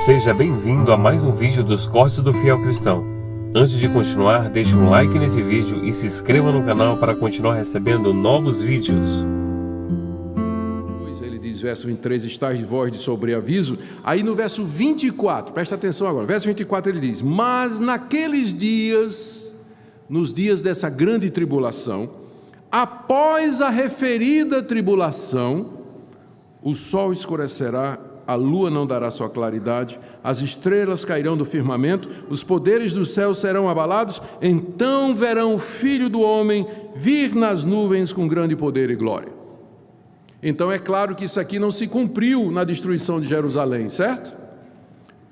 Seja bem-vindo a mais um vídeo dos Cortes do Fiel Cristão. Antes de continuar, deixe um like nesse vídeo e se inscreva no canal para continuar recebendo novos vídeos. Ele diz, verso 23, estáis vós de sobreaviso. Aí no verso 24, presta atenção agora, verso 24 ele diz, mas naqueles dias, nos dias dessa grande tribulação, após a referida tribulação, o sol escurecerá, a lua não dará sua claridade, as estrelas cairão do firmamento, os poderes do céu serão abalados, então verão o Filho do Homem vir nas nuvens com grande poder e glória. Então é claro que isso aqui não se cumpriu na destruição de Jerusalém, certo?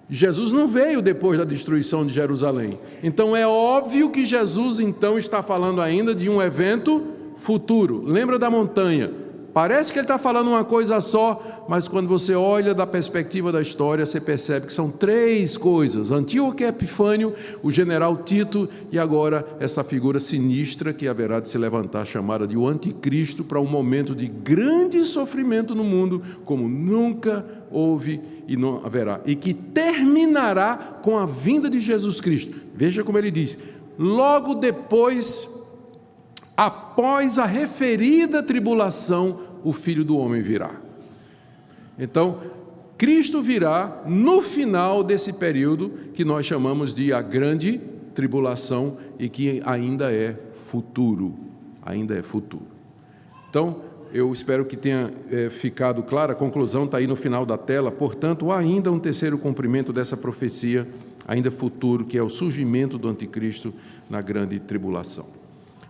Jesus não veio depois da destruição de Jerusalém. Então é óbvio que Jesus então está falando ainda de um evento futuro. Lembra da montanha? Parece que ele está falando uma coisa só, mas quando você olha da perspectiva da história, você percebe que são três coisas: Antíoco Epifânio, o general Tito e agora essa figura sinistra que haverá de se levantar, chamada de o Anticristo, para um momento de grande sofrimento no mundo, como nunca houve e não haverá, e que terminará com a vinda de Jesus Cristo. Veja como ele diz, logo depois, após a referida tribulação, o Filho do Homem virá. Então, Cristo virá no final desse período que nós chamamos de a grande tribulação e que ainda é futuro, ainda é futuro. Então, eu espero que tenha ficado clara, a conclusão está aí no final da tela. Portanto, há ainda um terceiro cumprimento dessa profecia, ainda futuro, que é o surgimento do anticristo na grande tribulação.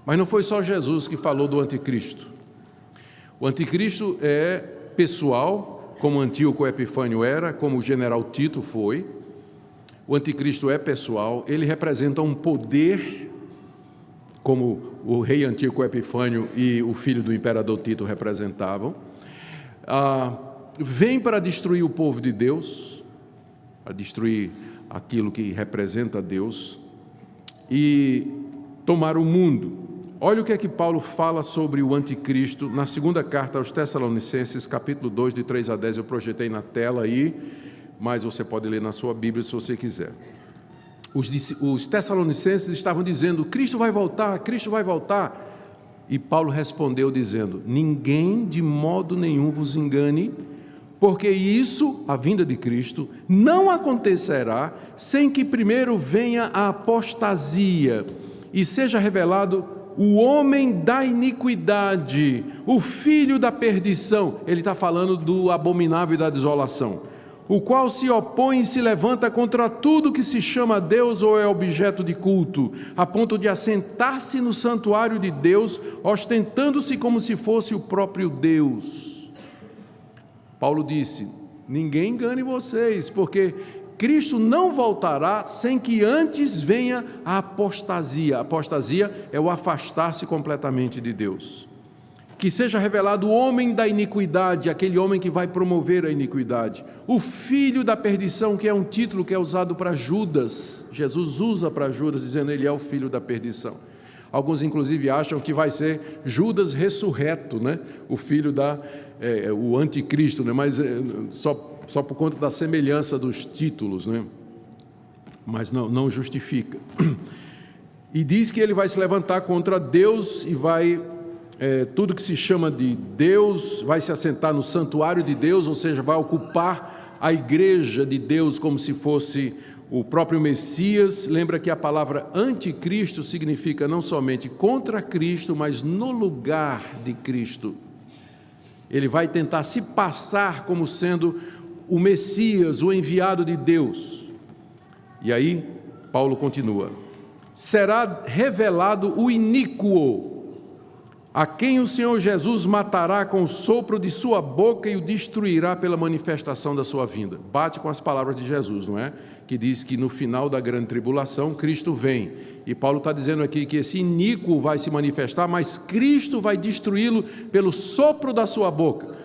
Mas não foi só Jesus que falou do anticristo. O anticristo é pessoal, como Antíoco Epifânio era, como o general Tito foi. O anticristo é pessoal, ele representa um poder, como o rei Antíoco Epifânio e o filho do imperador Tito representavam. Vem para destruir o povo de Deus, para destruir aquilo que representa Deus e tomar o mundo. Olha o que é que Paulo fala sobre o anticristo na segunda carta aos Tessalonicenses, capítulo 2, de 3 a 10, eu projetei na tela aí, mas você pode ler na sua Bíblia se você quiser. Os Tessalonicenses estavam dizendo, Cristo vai voltar, Cristo vai voltar. E Paulo respondeu dizendo, ninguém de modo nenhum vos engane, porque isso, a vinda de Cristo, não acontecerá sem que primeiro venha a apostasia e seja revelado o homem da iniquidade, o filho da perdição. Ele está falando do abominável e da desolação, o qual se opõe e se levanta contra tudo que se chama Deus ou é objeto de culto, a ponto de assentar-se no santuário de Deus, ostentando-se como se fosse o próprio Deus. Paulo disse, ninguém engane vocês, porque Cristo não voltará sem que antes venha a apostasia. A apostasia é o afastar-se completamente de Deus. Que seja revelado o homem da iniquidade, aquele homem que vai promover a iniquidade. O filho da perdição, que é um título que é usado para Judas. Jesus usa para Judas, dizendo ele é o filho da perdição. Alguns inclusive acham que vai ser Judas ressurreto, né? O filho o anticristo, né? Mas só por conta da semelhança dos títulos, né? Mas não justifica. E diz que ele vai se levantar contra Deus e vai, tudo que se chama de Deus, vai se assentar no santuário de Deus, ou seja, vai ocupar a igreja de Deus como se fosse o próprio Messias. Lembra que a palavra anticristo significa não somente contra Cristo, mas no lugar de Cristo. Ele vai tentar se passar como sendo o Messias, o enviado de Deus. E aí, Paulo continua, será revelado o iníquo, a quem o Senhor Jesus matará com o sopro de sua boca e o destruirá pela manifestação da sua vinda. Bate com as palavras de Jesus, não é? Que diz que no final da grande tribulação, Cristo vem. E Paulo está dizendo aqui que esse iníquo vai se manifestar, mas Cristo vai destruí-lo pelo sopro da sua boca.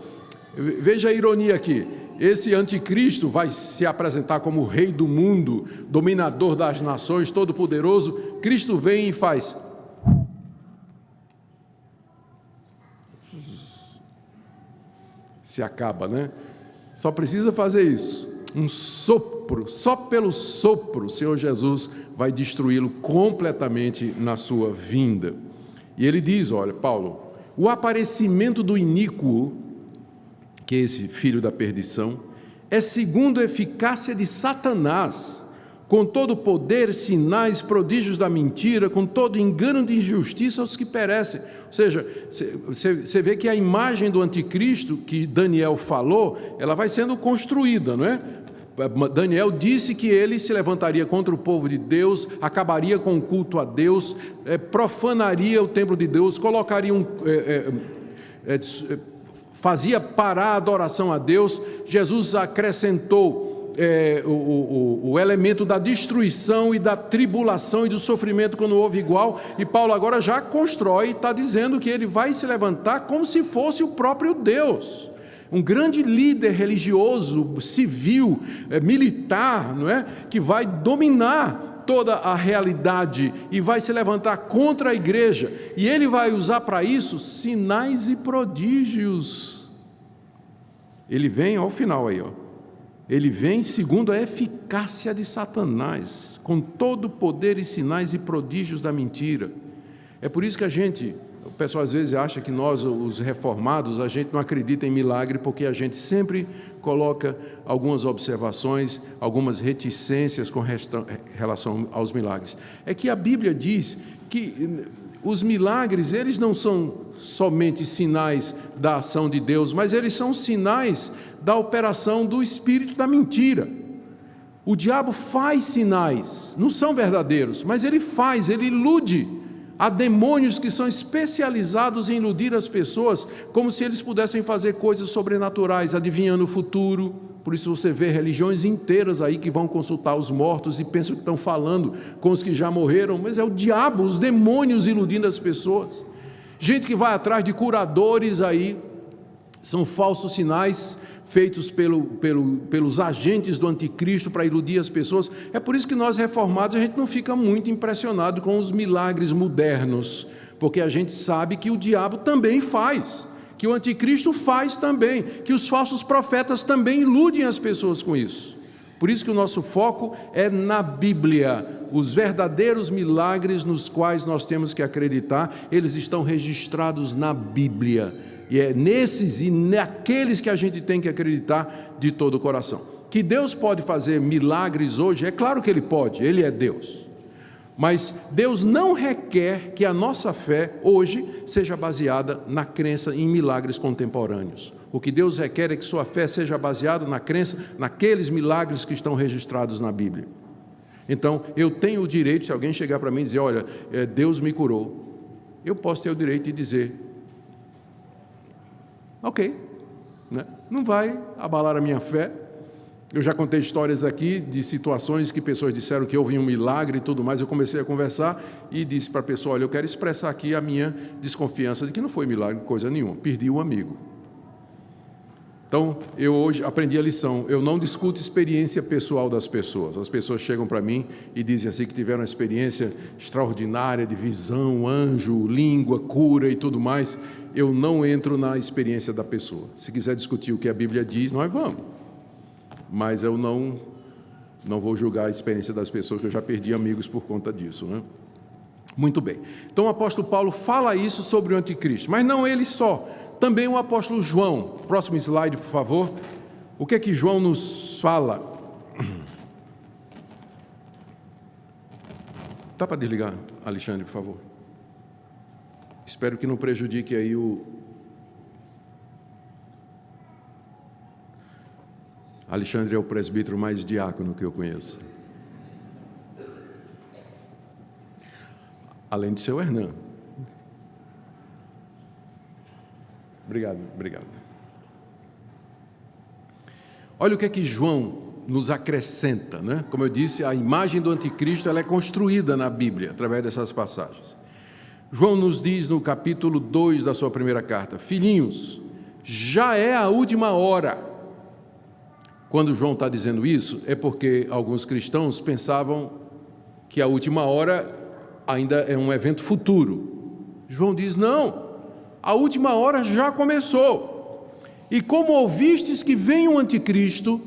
Veja a ironia aqui. Esse anticristo vai se apresentar como o rei do mundo, dominador das nações, todo-poderoso. Cristo vem e faz. Se acaba, né? Só precisa fazer isso. um sopro, só pelo sopro o Senhor Jesus vai destruí-lo completamente na sua vinda. E ele diz, olha, Paulo, o aparecimento do iníquo, que é esse filho da perdição, é segundo a eficácia de Satanás, com todo o poder, sinais, prodígios da mentira, com todo engano de injustiça aos que perecem. Ou seja, você vê que a imagem do anticristo que Daniel falou, ela vai sendo construída, não é? Daniel disse que ele se levantaria contra o povo de Deus, acabaria com o culto a Deus, profanaria o templo de Deus, colocaria fazia parar a adoração a Deus. Jesus acrescentou o elemento da destruição e da tribulação e do sofrimento quando houve igual, e Paulo agora já constrói, está dizendo que ele vai se levantar como se fosse o próprio Deus, um grande líder religioso, civil, militar, não é? Que vai dominar toda a realidade e vai se levantar contra a igreja, e ele vai usar para isso sinais e prodígios. Ele vem ao final aí, ó. Ele vem segundo a eficácia de Satanás, com todo o poder e sinais e prodígios da mentira. É por isso que o pessoal às vezes acha que nós, os reformados, a gente não acredita em milagre, porque a gente sempre coloca algumas observações, algumas reticências com relação aos milagres. É que a Bíblia diz que os milagres, eles não são somente sinais da ação de Deus, mas eles são sinais da operação do espírito da mentira. O diabo faz sinais, não são verdadeiros, mas ele ilude. Há demônios que são especializados em iludir as pessoas, como se eles pudessem fazer coisas sobrenaturais, adivinhando o futuro. Por isso você vê religiões inteiras aí que vão consultar os mortos e pensam que estão falando com os que já morreram, mas é o diabo, os demônios iludindo as pessoas. Gente que vai atrás de curadores aí, são falsos sinais feitos pelos agentes do anticristo para iludir as pessoas. É por isso que nós reformados, a gente não fica muito impressionado com os milagres modernos, porque a gente sabe que o diabo também faz, que o anticristo faz também, que os falsos profetas também iludem as pessoas com isso. Por isso que o nosso foco é na Bíblia. Os verdadeiros milagres nos quais nós temos que acreditar, eles estão registrados na Bíblia. E é nesses e naqueles que a gente tem que acreditar de todo o coração. Que Deus pode fazer milagres hoje, é claro que Ele pode, Ele é Deus. Mas Deus não requer que a nossa fé hoje seja baseada na crença em milagres contemporâneos. O que Deus requer é que sua fé seja baseada na crença naqueles milagres que estão registrados na Bíblia. Então, eu tenho o direito, se alguém chegar para mim e dizer, olha, Deus me curou, eu posso ter o direito de dizer, ok, né? Não vai abalar a minha fé. Eu já contei histórias aqui de situações que pessoas disseram que houve um milagre e tudo mais. Eu comecei a conversar e disse para a pessoa, olha, eu quero expressar aqui a minha desconfiança de que não foi milagre, coisa nenhuma, perdi um amigo. Então, eu hoje aprendi a lição, eu não discuto experiência pessoal das pessoas. As pessoas chegam para mim e dizem assim que tiveram uma experiência extraordinária de visão, anjo, língua, cura e tudo mais. Eu não entro na experiência da pessoa. Se quiser discutir o que a Bíblia diz, nós vamos. Mas eu não vou julgar a experiência das pessoas, que eu já perdi amigos por conta disso, né? Muito bem. Então o apóstolo Paulo fala isso sobre o anticristo, mas não ele só. Também o apóstolo João. Próximo slide, por favor. O que é que João nos fala? Dá para desligar, Alexandre, por favor? Espero que não prejudique aí Alexandre é o presbítero mais diácono que eu conheço. Além de ser o Hernan. Obrigado. Olha o que é que João nos acrescenta, né? Como eu disse, a imagem do anticristo ela é construída na Bíblia, através dessas passagens. João nos diz no capítulo 2 da sua primeira carta, filhinhos, já é a última hora. Quando João está dizendo isso, é porque alguns cristãos pensavam que a última hora ainda é um evento futuro. João diz, não, a última hora já começou. E como ouvistes que vem o anticristo,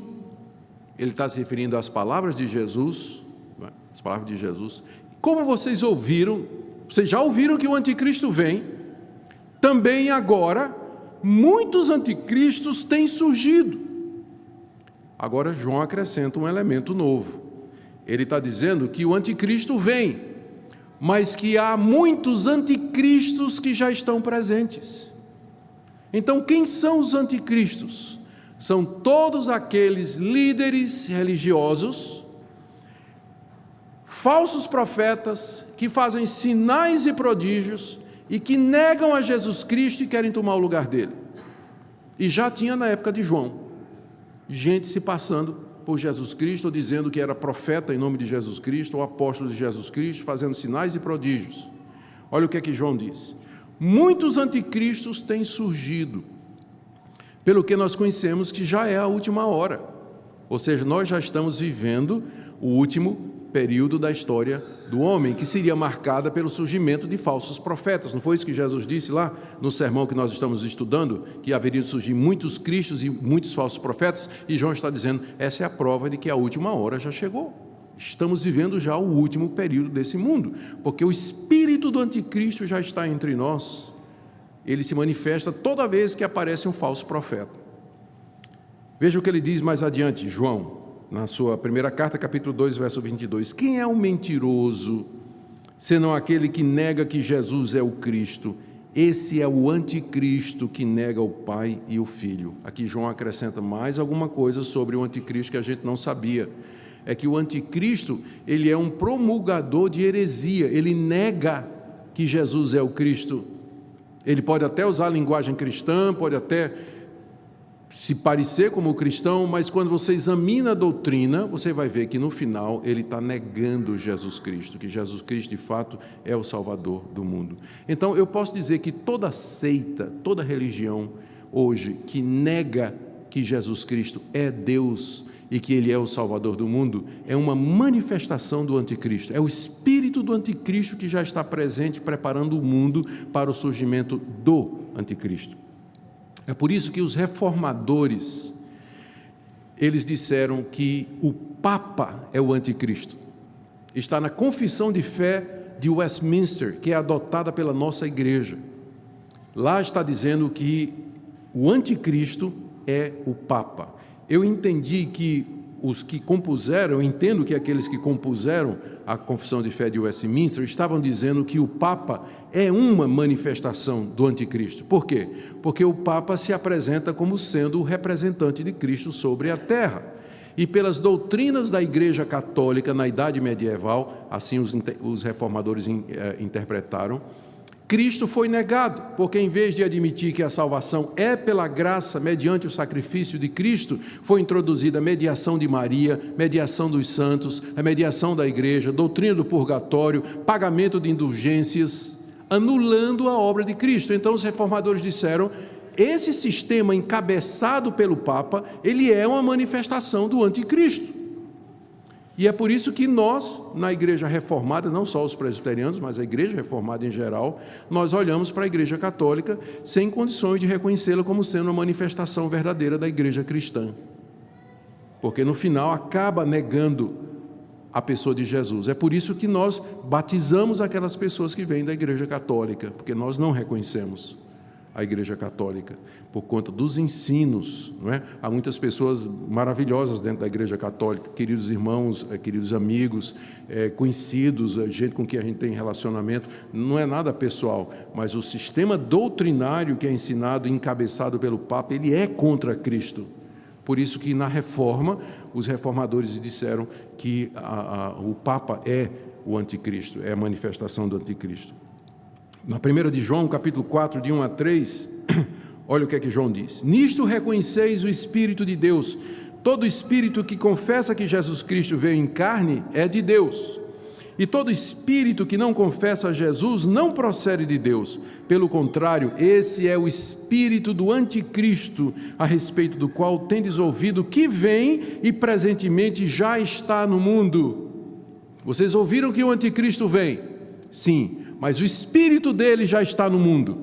Ele está se referindo às palavras de Jesus, as palavras de Jesus. Como vocês já ouviram que o anticristo vem, também agora muitos anticristos têm surgido. Agora João acrescenta um elemento novo. Ele está dizendo que o anticristo vem, mas que há muitos anticristos que já estão presentes. Então, quem são os anticristos? São todos aqueles líderes religiosos, falsos profetas, que fazem sinais e prodígios e que negam a Jesus Cristo e querem tomar o lugar dele. E já tinha na época de João, gente se passando por Jesus Cristo, dizendo que era profeta em nome de Jesus Cristo, ou apóstolo de Jesus Cristo, fazendo sinais e prodígios. Olha o que é que João diz. Muitos anticristos têm surgido, pelo que nós conhecemos que já é a última hora. Ou seja, nós já estamos vivendo o último período da história do homem, que seria marcada pelo surgimento de falsos profetas. Não foi isso que Jesus disse lá no sermão que nós estamos estudando, que haveria de surgir muitos cristos e muitos falsos profetas? E João está dizendo, essa é a prova de que a última hora já chegou. Estamos vivendo já o último período desse mundo, porque o espírito do anticristo já está entre nós. Ele se manifesta toda vez que aparece um falso profeta. Veja o que ele diz mais adiante, João, na sua primeira carta, capítulo 2, verso 22. Quem é o mentiroso, senão aquele que nega que Jesus é o Cristo? Esse é o anticristo que nega o Pai e o Filho. Aqui João acrescenta mais alguma coisa sobre o anticristo que a gente não sabia. É que o anticristo, ele é um promulgador de heresia, ele nega que Jesus é o Cristo. Ele pode até usar a linguagem cristã, pode até se parecer como cristão, mas quando você examina a doutrina, você vai ver que no final ele está negando Jesus Cristo, que Jesus Cristo de fato é o Salvador do mundo. Então eu posso dizer que toda seita, toda religião hoje que nega que Jesus Cristo é Deus e que Ele é o Salvador do mundo, é uma manifestação do anticristo, é o espírito do anticristo que já está presente, preparando o mundo para o surgimento do anticristo. É por isso que os reformadores, eles disseram que o Papa é o anticristo. Está na confissão de fé de Westminster, que é adotada pela nossa igreja. Lá está dizendo que o anticristo é o Papa. Eu entendi que os que compuseram, eu entendo que aqueles que compuseram a confissão de fé de Westminster estavam dizendo que o Papa é uma manifestação do anticristo. Por quê? Porque o Papa se apresenta como sendo o representante de Cristo sobre a terra. E pelas doutrinas da Igreja Católica na Idade Medieval, assim os reformadores interpretaram, Cristo foi negado, porque em vez de admitir que a salvação é pela graça, mediante o sacrifício de Cristo, foi introduzida a mediação de Maria, mediação dos santos, a mediação da igreja, doutrina do purgatório, pagamento de indulgências, anulando a obra de Cristo. Então os reformadores disseram, esse sistema encabeçado pelo Papa, ele é uma manifestação do anticristo. E é por isso que nós, na igreja reformada, não só os presbiterianos, mas a igreja reformada em geral, nós olhamos para a igreja católica sem condições de reconhecê-la como sendo uma manifestação verdadeira da igreja cristã. Porque no final acaba negando a pessoa de Jesus. É por isso que nós batizamos aquelas pessoas que vêm da igreja católica, porque nós não reconhecemos a igreja católica, por conta dos ensinos, não é? Há muitas pessoas maravilhosas dentro da igreja católica, queridos irmãos, queridos amigos, conhecidos, gente com quem a gente tem relacionamento, não é nada pessoal, mas o sistema doutrinário que é ensinado e encabeçado pelo Papa, ele é contra Cristo. Por isso que na reforma, os reformadores disseram que o Papa é o anticristo, é a manifestação do anticristo. Na 1 de João, capítulo 4, de 1 a 3, olha o que é que João diz. Nisto reconheceis o Espírito de Deus. Todo espírito que confessa que Jesus Cristo veio em carne é de Deus. E todo espírito que não confessa a Jesus não procede de Deus. Pelo contrário, esse é o espírito do anticristo, a respeito do qual tendes ouvido que vem e presentemente já está no mundo. Vocês ouviram que o anticristo vem? Sim. Mas o espírito dele já está no mundo.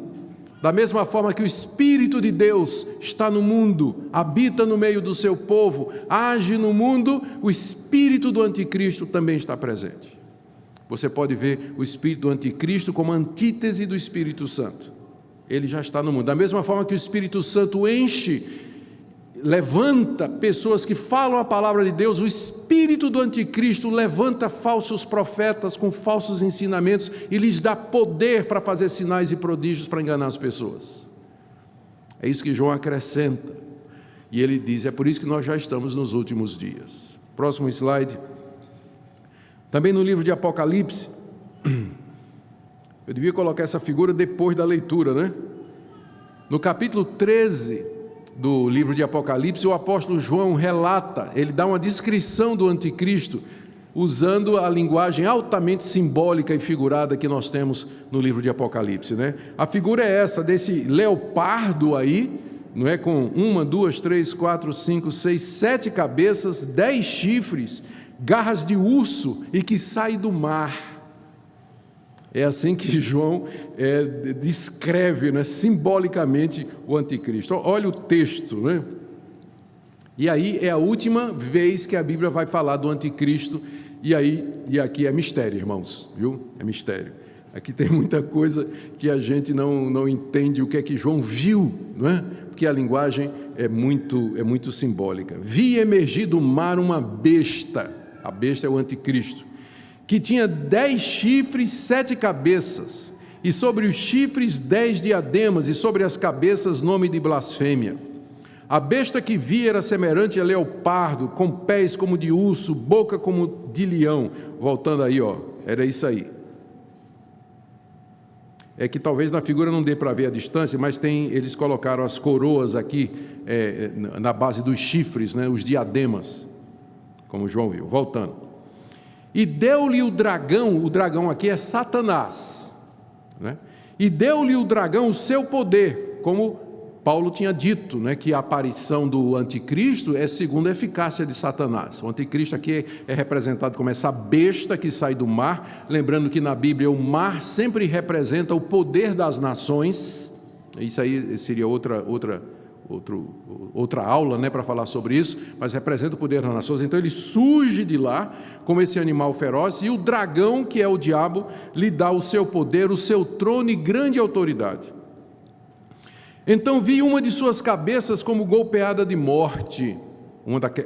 Da mesma forma que o Espírito de Deus está no mundo, habita no meio do seu povo, age no mundo, o Espírito do Anticristo também está presente. Você pode ver o Espírito do Anticristo como antítese do Espírito Santo. Ele já está no mundo. Da mesma forma que o Espírito Santo enche, levanta pessoas que falam a palavra de Deus, o espírito do anticristo levanta falsos profetas com falsos ensinamentos e lhes dá poder para fazer sinais e prodígios para enganar as pessoas. É isso que João acrescenta. E ele diz, é por isso que nós já estamos nos últimos dias. Próximo slide. Também no livro de Apocalipse, eu devia colocar essa figura depois da leitura, né? No capítulo 13 do livro de Apocalipse, o apóstolo João relata, ele dá uma descrição do anticristo, usando a linguagem altamente simbólica e figurada que nós temos no livro de Apocalipse, né? A figura é essa, desse leopardo aí, não é? Com 1, 2, 3, 4, 5, 6, 7 cabeças, 10 chifres, garras de urso e que sai do mar. É assim que João descreve, né, simbolicamente o anticristo. Olha o texto, né? E aí é a última vez que a Bíblia vai falar do anticristo, e aqui é mistério, irmãos, viu? É mistério. Aqui tem muita coisa que a gente não entende o que é que João viu, não é? Porque a linguagem é muito simbólica. Vi emergir do mar uma besta, a besta é o anticristo, que tinha 10 chifres, 7 cabeças, e sobre os chifres 10 diademas, e sobre as cabeças nome de blasfêmia. A besta que vi era semelhante a leopardo, com pés como de urso, boca como de leão. Voltando aí, era isso aí. É que talvez na figura não dê para ver a distância, mas eles colocaram as coroas aqui, na base dos chifres, né, os diademas, como João viu. Voltando. E deu-lhe o dragão aqui é Satanás, né? E deu-lhe o dragão o seu poder, como Paulo tinha dito, né, que a aparição do anticristo é segundo a eficácia de Satanás. O anticristo aqui é representado como essa besta que sai do mar, lembrando que na Bíblia o mar sempre representa o poder das nações. Isso aí seria outra aula, né, para falar sobre isso, mas representa o poder das nações. Então ele surge de lá como esse animal feroz, e o dragão, que é o diabo, lhe dá o seu poder, o seu trono e grande autoridade. Então vi uma de suas cabeças como golpeada de morte,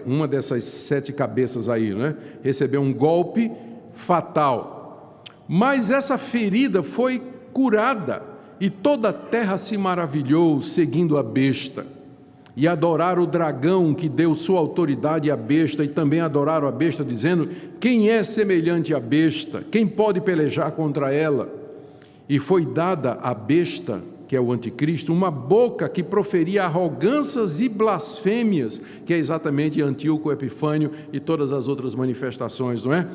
uma dessas 7 cabeças aí, né, recebeu um golpe fatal, mas essa ferida foi curada, e toda a terra se maravilhou, seguindo a besta, e adoraram o dragão que deu sua autoridade à besta, e também adoraram a besta, dizendo, quem é semelhante à besta? Quem pode pelejar contra ela? E foi dada à besta, que é o anticristo, uma boca que proferia arrogâncias e blasfêmias, que é exatamente Antíoco Epifânio e todas as outras manifestações, não é?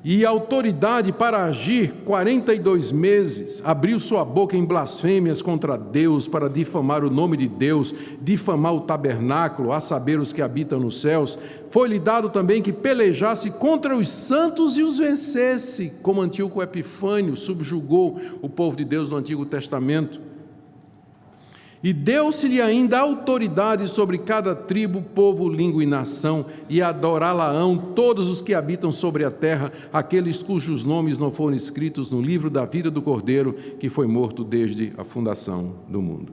E autoridade para agir 42 meses, abriu sua boca em blasfêmias contra Deus, para difamar o nome de Deus, difamar o tabernáculo, a saber os que habitam nos céus. Foi-lhe dado também que pelejasse contra os santos e os vencesse, como Antíoco Epifânio subjugou o povo de Deus no Antigo Testamento. E deu-se-lhe ainda autoridade sobre cada tribo, povo, língua e nação, e adorá-la-ão todos os que habitam sobre a terra, aqueles cujos nomes não foram escritos no livro da vida do Cordeiro, que foi morto desde a fundação do mundo.